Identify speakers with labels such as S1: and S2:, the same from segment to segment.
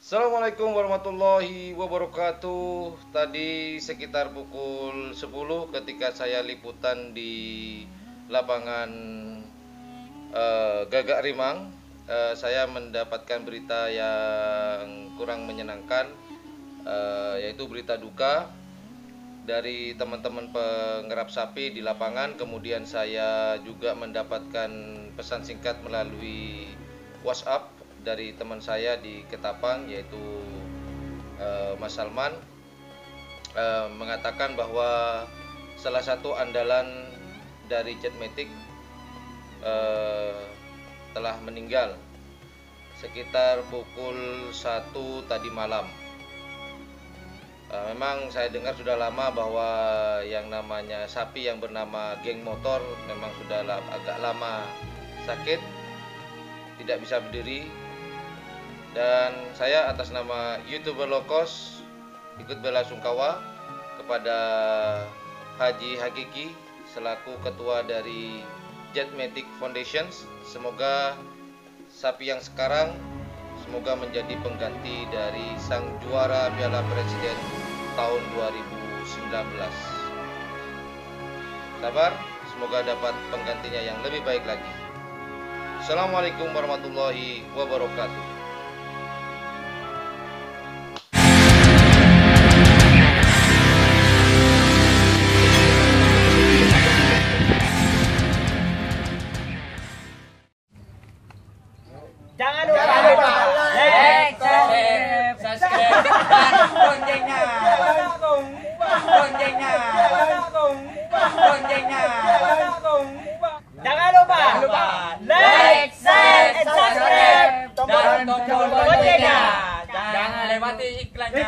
S1: Assalamualaikum warahmatullahi wabarakatuh. Tadi sekitar pukul 10 ketika saya liputan di lapangan Gagak Rimang, saya mendapatkan berita yang kurang menyenangkan, yaitu berita duka dari teman-teman pengerap sapi di lapangan. Kemudian saya juga mendapatkan pesan singkat melalui WhatsApp dari teman saya di Ketapang, yaitu Mas Salman, mengatakan bahwa salah satu andalan dari Jetmatic telah meninggal sekitar pukul 1 tadi malam. Memang saya dengar sudah lama bahwa yang namanya sapi yang bernama geng motor memang sudah agak lama sakit, tidak bisa berdiri. Dan saya atas nama YouTuber Low Cost ikut bela sungkawa kepada Haji Hakiki selaku ketua dari Jetmatic Foundations. Semoga sapi yang sekarang menjadi pengganti dari sang juara Piala Presiden tahun 2019. Sabar, semoga dapat penggantinya yang lebih baik lagi. Assalamualaikum warahmatullahi wabarakatuh.
S2: Jangan lupa like, subscribe, dan loncengnya. Jangan lupa like, share, and subscribe, dan tombol loncengnya. Jangan lewati iklannya.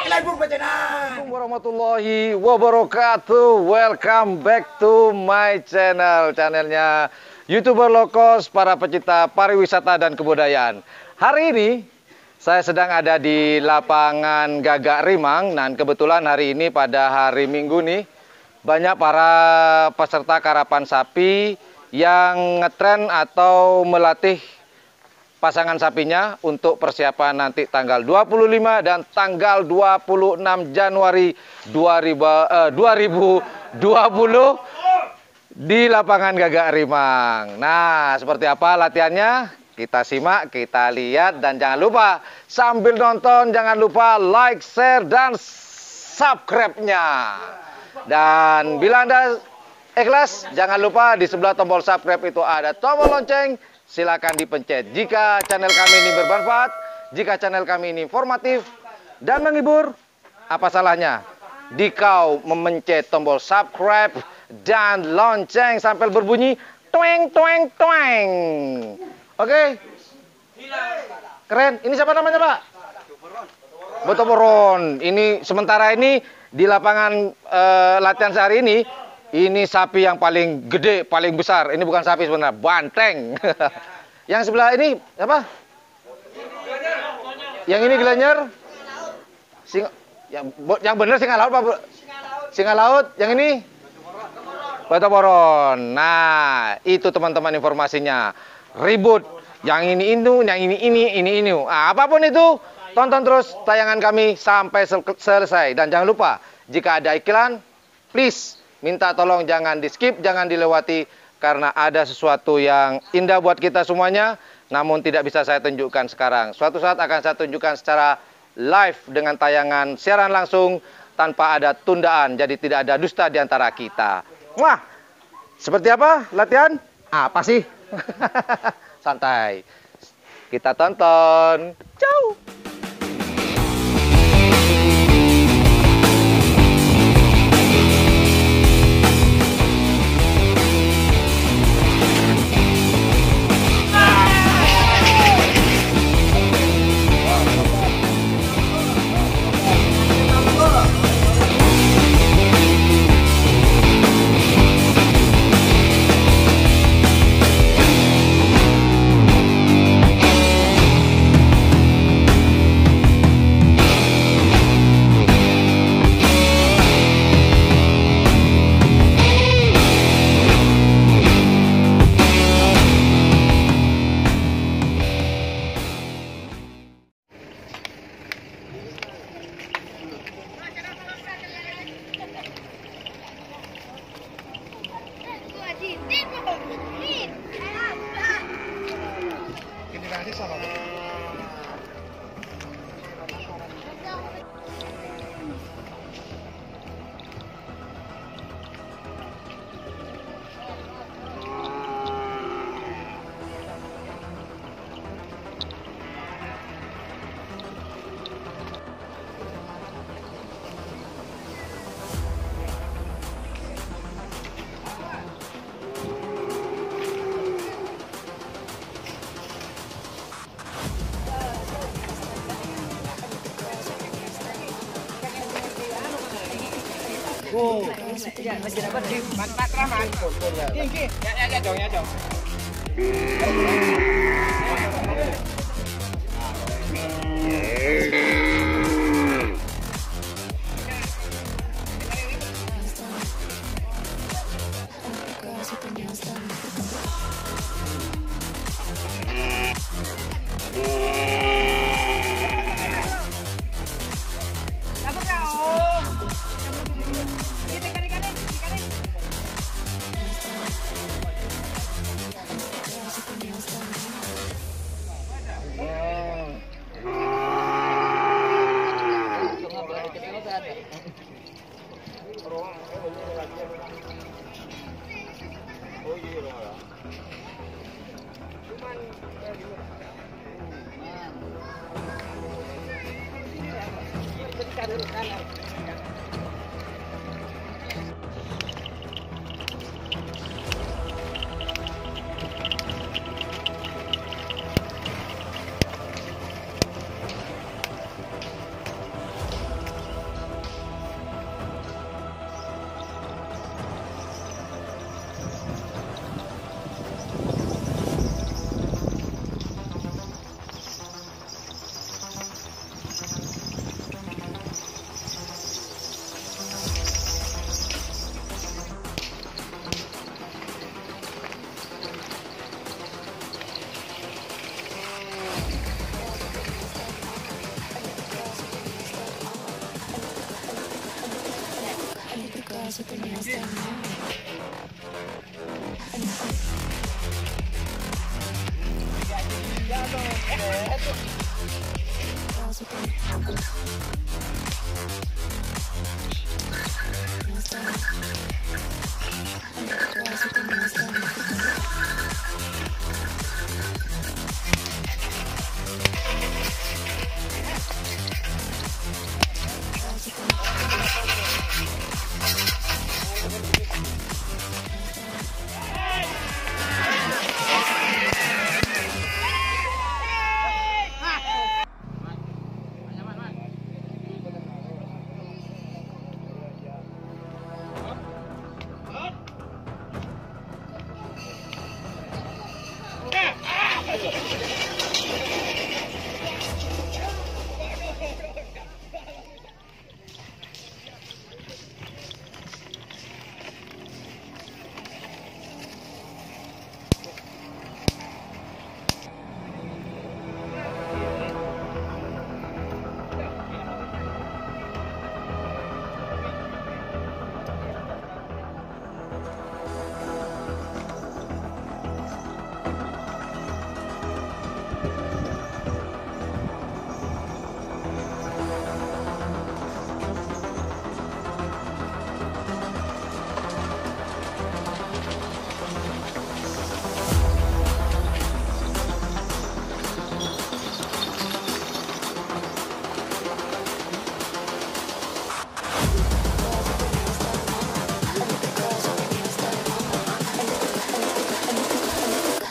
S1: Assalamualaikum warahmatullahi wabarakatuh. Welcome back to my channelnya YouTuber Low Cost, para pecinta pariwisata dan kebudayaan. Hari ini saya sedang ada di lapangan Gagak Rimang, dan kebetulan hari ini pada hari Minggu nih banyak para peserta karapan sapi yang ngetren atau melatih pasangan sapinya untuk persiapan nanti tanggal 25 dan tanggal 26 Januari 2020 di lapangan Gagak Rimang. Nah, seperti apa latihannya? Kita simak, kita lihat, dan jangan lupa sambil nonton jangan lupa like, share, dan subscribe-nya. Dan bila Anda ikhlas, jangan lupa di sebelah tombol subscribe itu ada tombol lonceng. Silakan dipencet. Jika channel kami ini bermanfaat, jika channel kami ini informatif dan menghibur, apa salahnya dikau memencet tombol subscribe dan lonceng sampai berbunyi tweng tweng tweng. Oke? Keren. Ini siapa namanya, Pak? Botoboron. Ini sementara ini di lapangan latihan sehari ini sapi yang paling gede, paling besar. Ini bukan sapi sebenarnya, banteng. Yang sebelah ini apa? Yang ini Gianyar. Yang benar singa laut, Pak. Singa laut. Yang ini Botoboron. Nah, itu teman-teman informasinya. Ribut. Yang ini, yang ini. Nah, apapun itu, tonton terus tayangan kami sampai selesai. Dan jangan lupa, jika ada iklan, please minta tolong jangan di skip, jangan dilewati, karena ada sesuatu yang indah buat kita semuanya, namun tidak bisa saya tunjukkan sekarang. Suatu saat akan saya tunjukkan secara live dengan tayangan siaran langsung tanpa ada tundaan, jadi tidak ada dusta di antara kita. Wah, seperti apa latihan? Apa sih? Santai. Kita tonton. Ciao.
S2: Oh, ya, lagi dapat di Matraman. Tinggi. Ya, Jong, ya, Jong.
S3: girls with their nails done now. Girls with their nails done.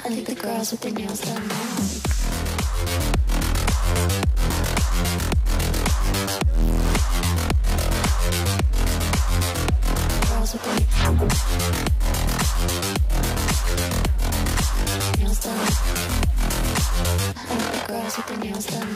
S3: I like the girls with their nails done. Girls with their nails done.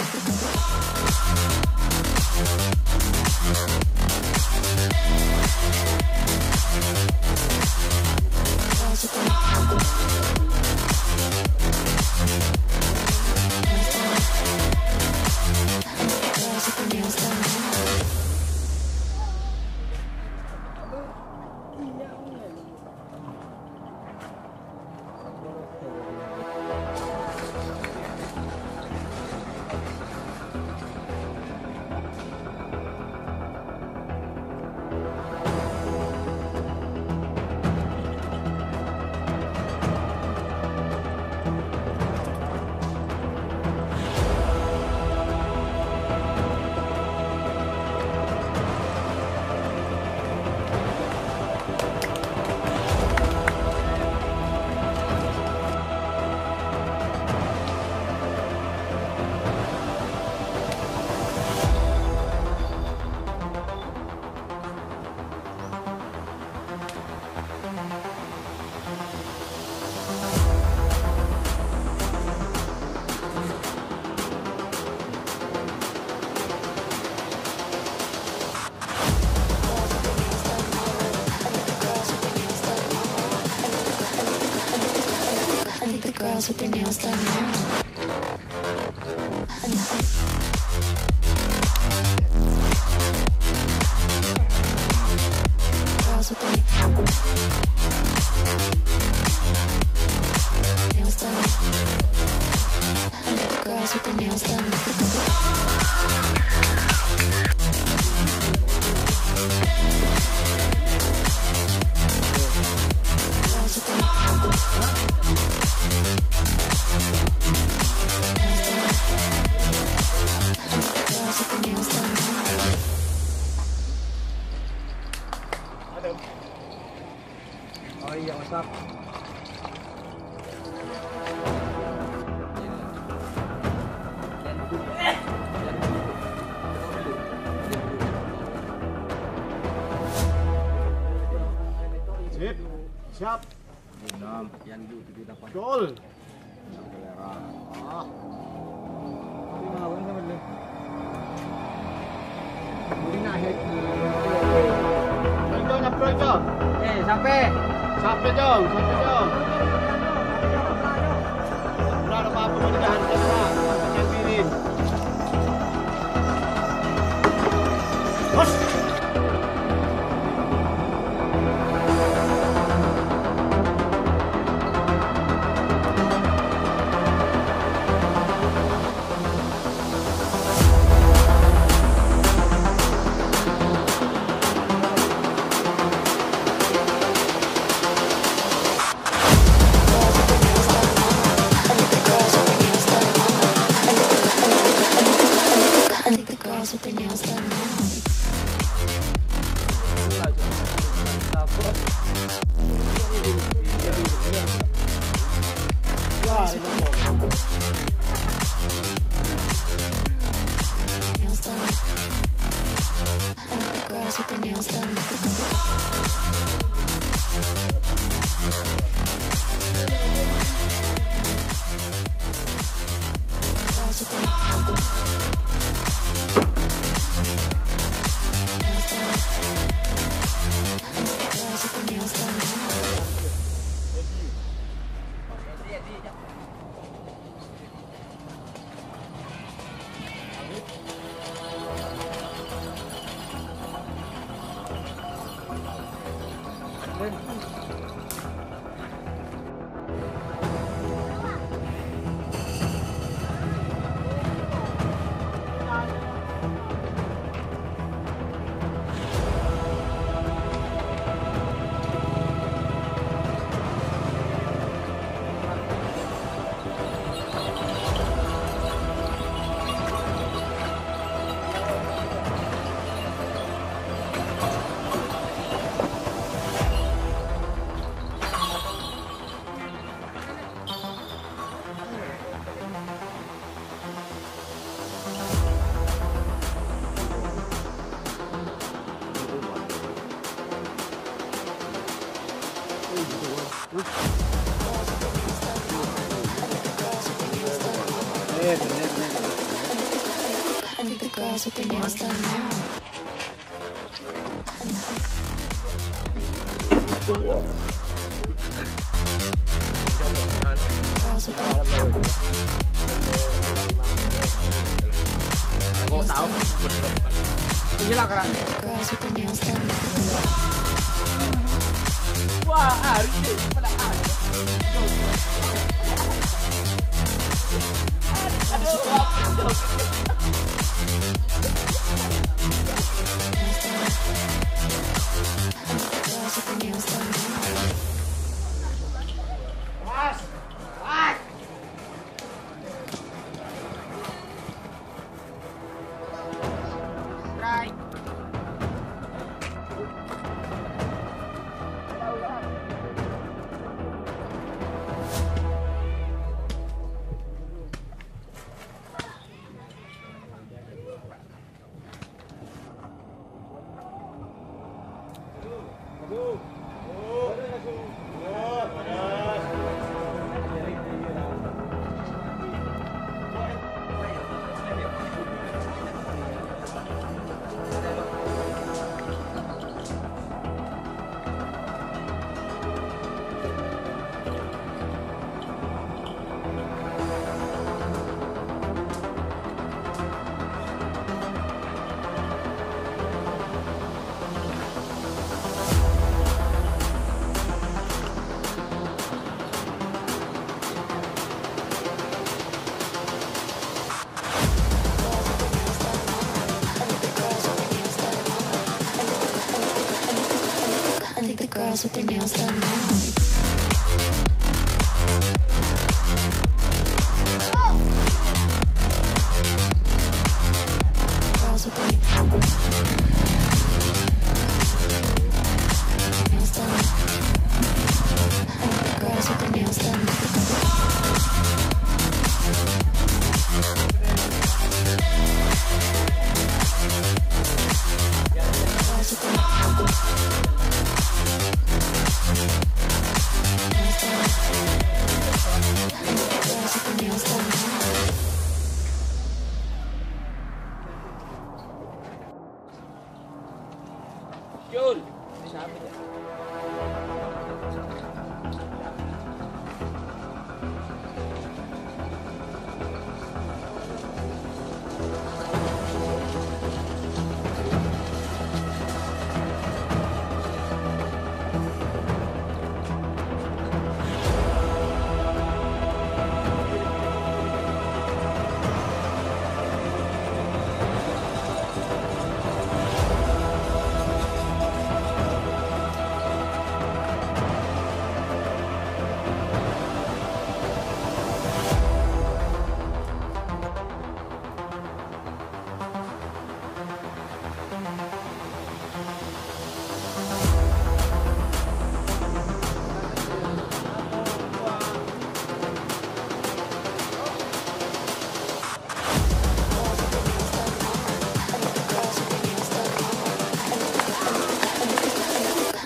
S3: girls with their nails done now. Girls with their nails done. Girls with their nails done.
S2: Oh iya, masak.
S4: Sip, siap.
S2: Enam, yang dulu 78.
S4: Gol.
S2: Ah. Tapi mau sama dia. Ini nak hit.
S4: Sampai nyampe jauh.
S2: Sampai.
S4: Sampai jauh, sampai jauh. Berada apa-apa di dahan kita. Yang piring. Hos.
S3: With their nails done now. Nails done. Girls with their nails done. Girls with their I think the girls with their nails done now. Girls with their
S2: Aku tahu. Inilah kerang.
S3: girls with their nails done.
S2: Wah, hari ini pada hari.
S3: Girls with their nails done now.
S2: Right.
S4: Go.
S3: girls with their nails done now. Girls with their nails done. Girls with their nails done.
S4: Jul.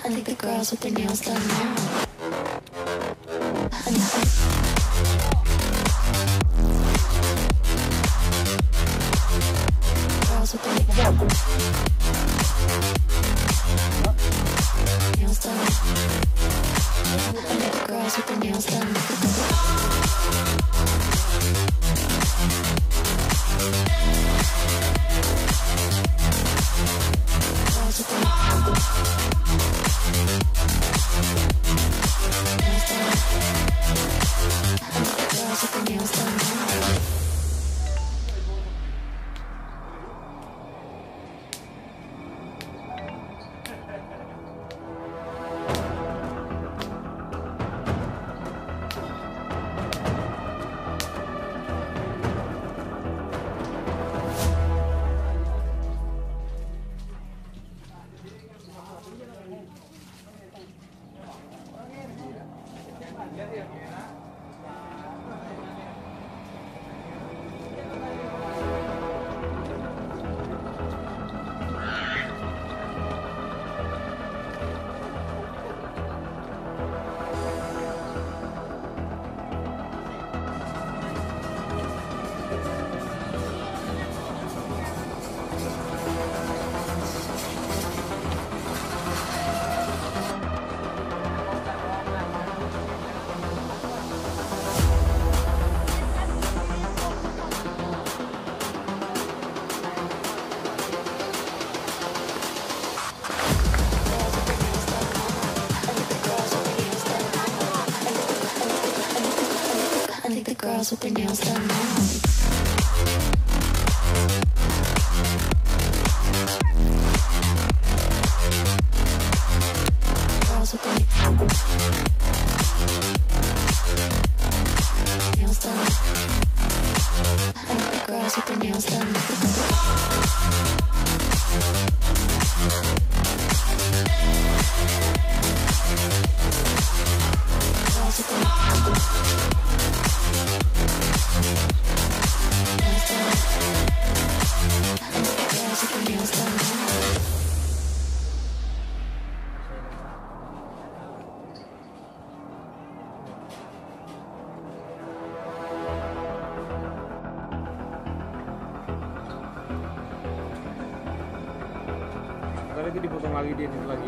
S3: I think the girls with their nails done now. Girls with their nails done. I think the girls with their nails done. Girls with their girls with their nails done now. I think the girls with their nails done now. Girls with their nails done. I think the girls with their nails done. Girls with their nails done now.
S4: Ntar lagi dipotong lagi dia ini lagi.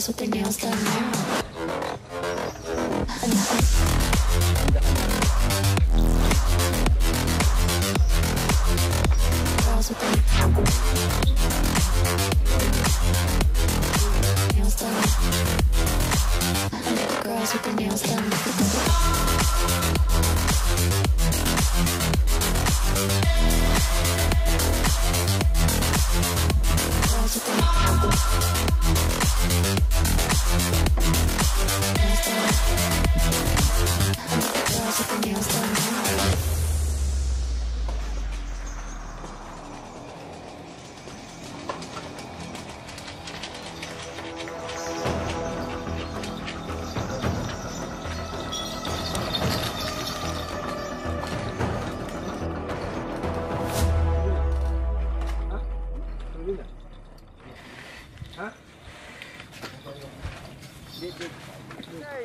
S3: girls with their nails done now. Girls with their nails done. Girls with their nails done. Girls with their nails done now.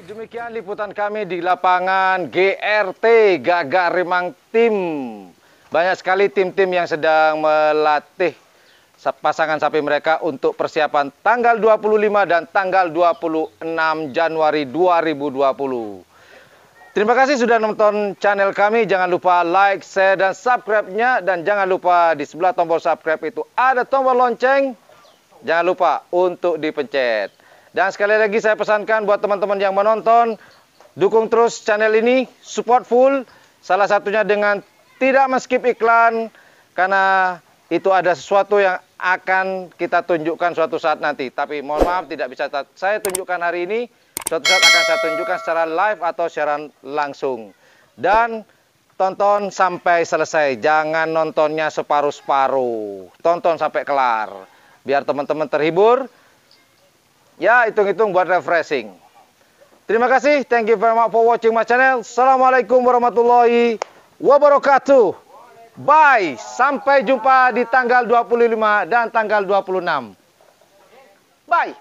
S1: Demikian liputan kami di lapangan GRT Gagak Rimang Tim. Banyak sekali tim-tim yang sedang melatih pasangan sapi mereka untuk persiapan tanggal 25 dan tanggal 26 Januari 2020. Terima kasih sudah nonton channel kami. Jangan lupa like, share, dan subscribe-nya. Dan jangan lupa di sebelah tombol subscribe itu ada tombol lonceng. Jangan lupa untuk dipencet. Dan sekali lagi saya pesankan buat teman-teman yang menonton, dukung terus channel ini, support full. Salah satunya dengan tidak men-skip iklan, karena itu ada sesuatu yang akan kita tunjukkan suatu saat nanti. Tapi mohon maaf tidak bisa saya tunjukkan hari ini. Suatu saat akan saya tunjukkan secara live atau siaran langsung. Dan tonton sampai selesai, jangan nontonnya separuh-separuh. Tonton sampai kelar, biar teman-teman terhibur. Ya, hitung-hitung buat refreshing. Terima kasih. Thank you very much for watching my channel. Assalamualaikum warahmatullahi wabarakatuh. Bye. Sampai jumpa di tanggal 25 dan tanggal 26. Bye.